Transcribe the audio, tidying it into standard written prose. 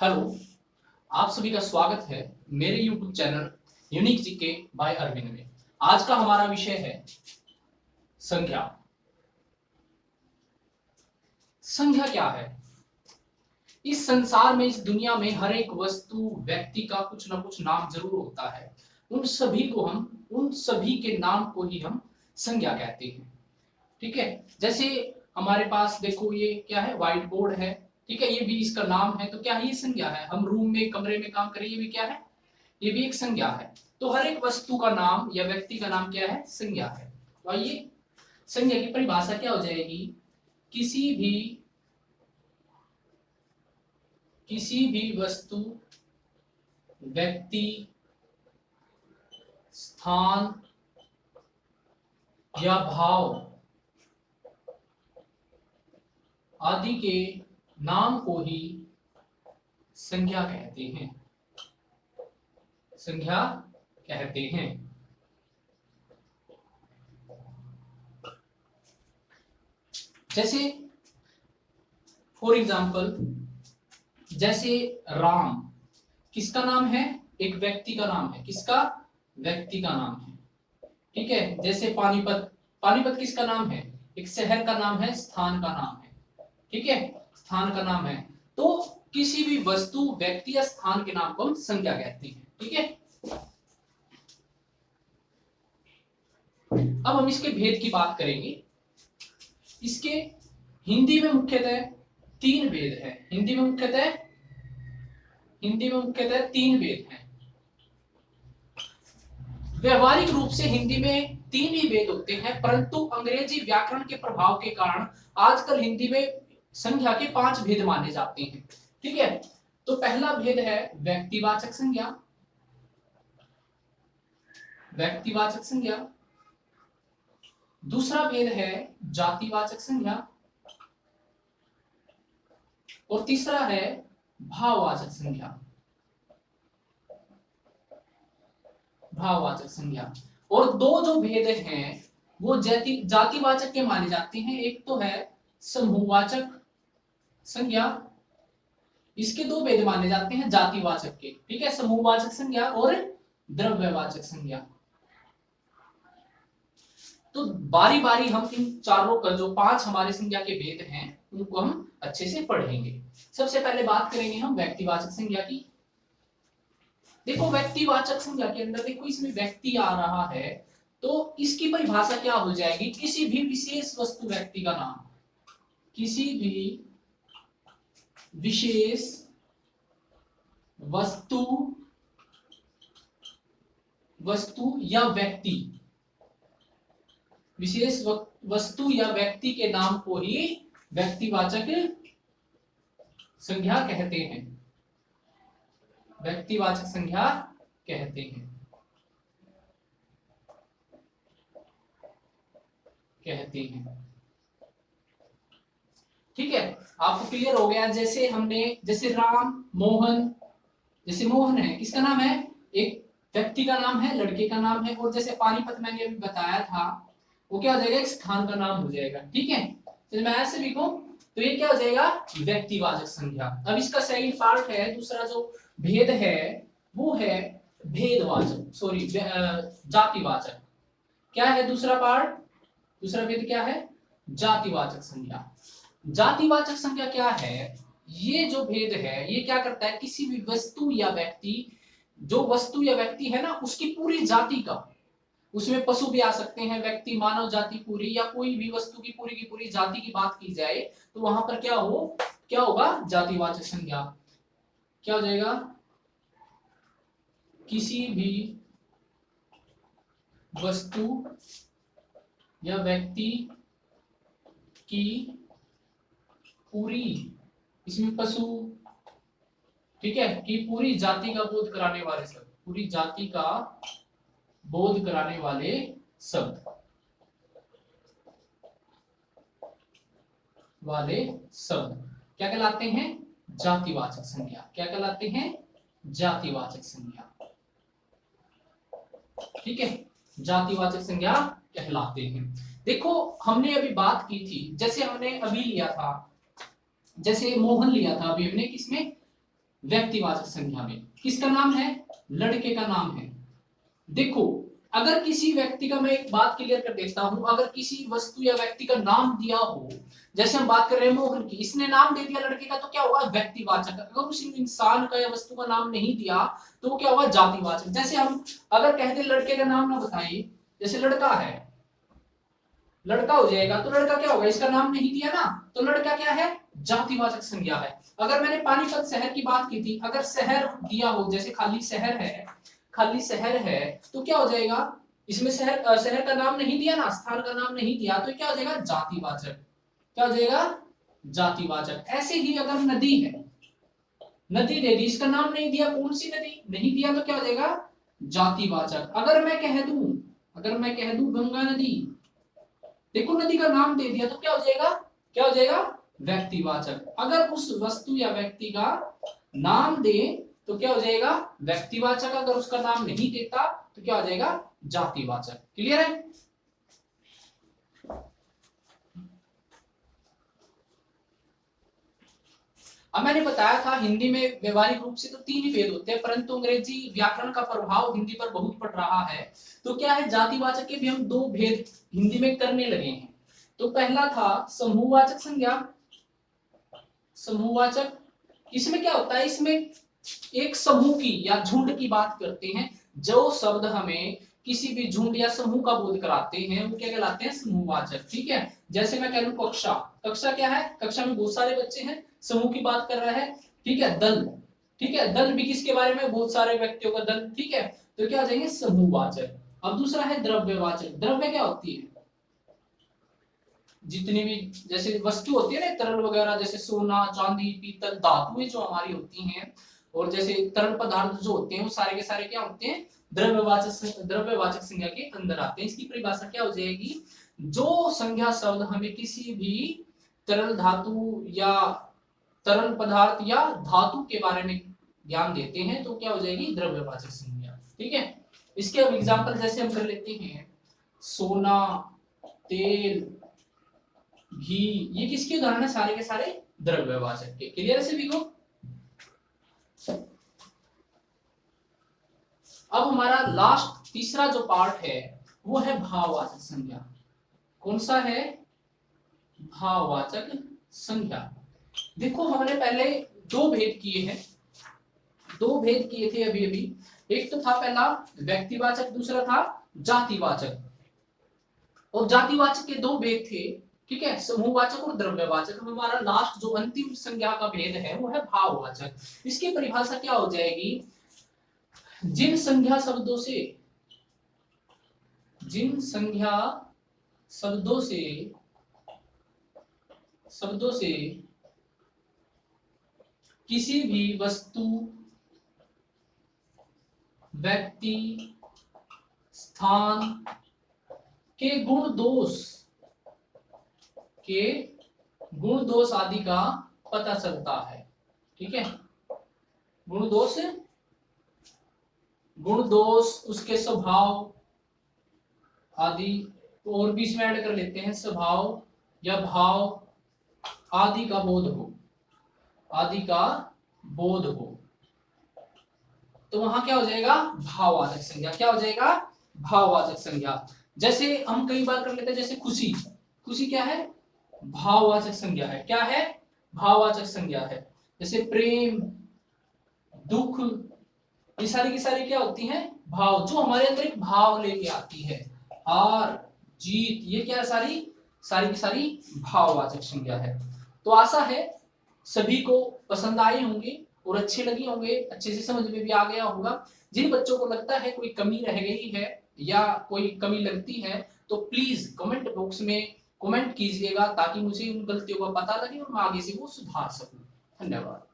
Hello, आप सभी का स्वागत है मेरे YouTube channel unique GK by Arvind में। आज का हमारा विषय है संख्या। संख्या क्या है? इस संसार में, इस दुनिया में हर एक वस्तु, व्यक्ति का कुछ ना कुछ नाम जरूर होता है। उन सभी के नाम को ही हम संख्या कहते हैं। ठीक है, जैसे हमारे पास देखो, ये क्या है? व्हाइट बोर्ड है। ठीक है, ये भी इसका नाम है, तो क्या है? ये संज्ञा है। हम रूम में, कमरे में काम करें, ये भी क्या है? ये भी एक संज्ञा है। तो हर एक वस्तु का नाम या व्यक्ति का नाम क्या है? संज्ञा है। तो आइए, संज्ञा की परिभाषा क्या हो जाएगी? किसी भी वस्तु, व्यक्ति, स्थान या भाव आदि के नाम को ही संख्या कहते हैं। संख्या कहते हैं। जैसे फॉर एग्जाम्पल, जैसे राम किसका नाम है? एक व्यक्ति का नाम है। किसका? व्यक्ति का नाम है। ठीक है, जैसे पानीपत, पानीपत किसका नाम है? एक शहर का नाम है, स्थान का नाम है। ठीक है, स्थान का नाम है। तो किसी भी वस्तु, व्यक्ति या स्थान के नाम को हम संज्ञा कहते हैं। ठीक है, अब हम इसके भेद की बात करेंगे। इसके हिंदी में मुख्यतः तीन भेद है। हिंदी में मुख्यतः तीन भेद हैं। व्यवहारिक रूप से हिंदी में तीन ही भेद होते हैं, परंतु अंग्रेजी व्याकरण के प्रभाव के कारण आजकल हिंदी में संख्या के 5 भेद माने जाते हैं। ठीक है, तो पहला भेद है व्यक्तिवाचक संज्ञा। व्यक्तिवाचक संज्ञा। दूसरा भेद है जातिवाचक संज्ञा। और तीसरा है भाववाचक संज्ञा। भाववाचक संज्ञा। और दो जो भेद हैं वो जातिवाचक के माने जाते हैं। एक तो है समूहवाचक संज्ञा। इसके दो भेद माने जाते हैं जातिवाचक के। ठीक है, समूहवाचक संज्ञा और द्रव्यवाचक संज्ञा। तो बारी बारी हम इन चारों का, जो 5 हमारे संज्ञा के भेद हैं, उनको हम अच्छे से पढ़ेंगे। सबसे पहले बात करेंगे हम व्यक्तिवाचक संज्ञा की। देखो, व्यक्तिवाचक संज्ञा के अंदर देखो, इसमें व्यक्ति आ रहा है, तो इसकी परिभाषा क्या हो जाएगी? किसी भी विशेष वस्तु, व्यक्ति का नाम। किसी भी विशेष वस्तु या व्यक्ति, विशेष वस्तु या व्यक्ति के नाम को ही व्यक्तिवाचक संज्ञा कहते हैं। व्यक्तिवाचक संज्ञा कहते हैं। ठीक है, आपको क्लियर हो गया? जैसे राम, मोहन, जैसे मोहन है, किसका नाम है? एक व्यक्ति का नाम है, लड़के का नाम है। और जैसे पानीपत मैंने अभी बताया था, वो क्या हो जाएगा? एक स्थान का नाम हो जाएगा। ठीक है, तो मैं ऐसे लिखूं तो ये क्या हो जाएगा? व्यक्तिवाचक संज्ञा। अब इसका सेकंड पार्ट है, दूसरा जो भेद है वो है जातिवाचक। क्या है दूसरा पार्ट? दूसरा भेद क्या है? जातिवाचक संज्ञा। जातिवाचक संज्ञा क्या है? ये जो भेद है, ये क्या करता है? किसी भी वस्तु या व्यक्ति, जो वस्तु या व्यक्ति है ना, उसकी पूरी जाति का, उसमें पशु भी आ सकते हैं, व्यक्ति, मानव जाति पूरी, या कोई भी वस्तु की पूरी जाति की बात की जाए, तो वहां पर क्या होगा? जातिवाचक संज्ञा। क्या हो जाएगा? किसी भी वस्तु या व्यक्ति की पूरी, इसमें पशु, ठीक है, कि पूरी जाति का बोध कराने वाले शब्द, पूरी जाति का बोध कराने वाले शब्द, क्या कहलाते हैं? जातिवाचक संज्ञा। क्या कहलाते हैं? जातिवाचक संज्ञा। ठीक है, जातिवाचक संज्ञा कहलाते हैं। देखो, हमने अभी बात की थी, जैसे हमने अभी लिया था, जैसे मोहन लिया था अभी हमने, किसमें? व्यक्तिवाचक संज्ञा में। किसका नाम है? लड़के का नाम है। देखो, अगर किसी व्यक्ति का, मैं एक बात क्लियर कर देता हूं, अगर किसी वस्तु या व्यक्ति का नाम दिया हो, जैसे हम बात कर रहे हैं मोहन की, इसने नाम दे दिया लड़के का, तो क्या होगा? व्यक्तिवाचक। अगर उस इंसान का या वस्तु का नाम नहीं दिया तो वो क्या होगा? जातिवाचक। जैसे हम अगर कहते लड़के का नाम ना बताइए, जैसे लड़का है, लड़का हो जाएगा, तो लड़का क्या होगा? इसका नाम नहीं दिया ना, तो लड़का क्या है? जातिवाचक संज्ञा है। अगर मैंने पानीपत शहर की बात की थी, अगर शहर दिया हो, जैसे खाली शहर है, खाली शहर है, तो क्या हो जाएगा? इसमें शहर का नाम नहीं दिया ना, स्थान का नाम नहीं दिया, तो क्या हो जाएगा? जातिवाचक। क्या हो जाएगा? जातिवाचक। ऐसे ही अगर नदी है, नदी दे दी, इसका नाम नहीं दिया, कौन सी नदी नहीं दिया, तो क्या हो जाएगा? जातिवाचक। अगर मैं कह दूं गंगा नदी, देखो नदी का नाम दे दिया, तो क्या हो जाएगा? क्या हो जाएगा? व्यक्तिवाचक। अगर उस वस्तु या व्यक्ति का नाम दे तो क्या हो जाएगा? व्यक्तिवाचक। अगर उसका नाम नहीं देता तो क्या हो जाएगा? जातिवाचक। क्लियर है? अब मैंने बताया था हिंदी में व्यवहारिक रूप से तो 3 ही भेद होते हैं, परंतु अंग्रेजी व्याकरण का प्रभाव हिंदी पर बहुत पड़ रहा है, तो क्या है? जातिवाचक के भी हम 2 भेद हिंदी में करने लगे हैं। तो पहला था समूहवाचक संज्ञा। समूहवाचक, इसमें क्या होता है? इसमें एक समूह की या झुंड की बात करते हैं। जो शब्द हमें किसी भी झुंड या समूह का बोध कराते हैं वो क्या कहलाते हैं? समूहवाचक। ठीक है? जैसे मैं कह लूं कक्षा, कक्षा क्या है? कक्षा में बहुत सारे बच्चे हैं, समूह की बात कर रहा है। ठीक है? दल, ठीक है, दल भी किसके बारे में? बहुत सारे व्यक्तियों का दल। ठीक है? तो क्या आ जाएंगे? समूहवाचक। अब दूसरा है द्रव्यवाचक। द्रव्य क्या होती है? जितनी भी जैसे वस्तु होती है ना, तरल वगैरह, जैसे सोना, चांदी, पीतल, धातुएं जो हमारी होती हैं, और जैसे तरल पदार्थ जो होते हैं, वो सारे के सारे क्या होते हैं? द्रव्यवाचक संज्ञा के अंदर आते हैं। इसकी परिभाषा क्या हो जाएगी? जो संज्ञा शब्द हमें किसी भी तरल धातु या तरल पदार्थ या धातु के बारे में ज्ञान देते हैं, तो क्या हो जाएगी? द्रव्यवाचक संज्ञा। ठीक है? इसके अब एग्जाम्पल जैसे हम कर लेते हैं, सोना, तेल, घी, ये किसके उदाहरण है? सारे के सारे द्रव्यवाचक के। क्लियर है सभी को? अब हमारा लास्ट तीसरा जो पार्ट है वो है भाववाचक संज्ञा। कौन सा है? भाववाचक संज्ञा। देखो, हमने पहले 2 भेद किए हैं, 2 भेद किए थे अभी अभी। एक तो था पहला व्यक्तिवाचक, दूसरा था जातिवाचक। और जातिवाचक के 2 भेद थे। ठीक है? समूहवाचक और द्रव्यवाचक। हमारा लास्ट जो अंतिम संज्ञा का भेद है वो है भाववाचक। इसकी परिभाषा क्या हो जाएगी? जिन संज्ञा शब्दों से किसी भी वस्तु, व्यक्ति, स्थान के गुण दोष आदि का पता चलता है। ठीक है? गुण दोष, उसके स्वभाव आदि, और भी इसमें ऐड कर लेते हैं, स्वभाव या भाव आदि का बोध हो, तो वहां क्या हो जाएगा? भाववाचक संज्ञा। क्या हो जाएगा? भाववाचक संज्ञा। जैसे हम कई बार कर लेते हैं, जैसे खुशी, खुशी क्या है? भाववाचक संज्ञा है। क्या है? भाववाचक संज्ञा है। जैसे प्रेम, दुख, ये सारी की सारी क्या होती हैं? भाव, जो हमारे अंदर एक भाव लेके आती है। हार, जीत, ये क्या सारी की सारी भाववाचक संज्ञा है। तो आशा है सभी को पसंद आए होंगे और अच्छे लगे होंगे, अच्छे से समझ में भी आ गया होगा। जिन बच्चों को लगता है कोई कमी रह गई है या कोई कमी लगती है, तो प्लीज कमेंट बॉक्स में कमेंट कीजिएगा, ताकि मुझे उन गलतियों का पता लगे और मैं आगे से वो सुधार सकूं। धन्यवाद।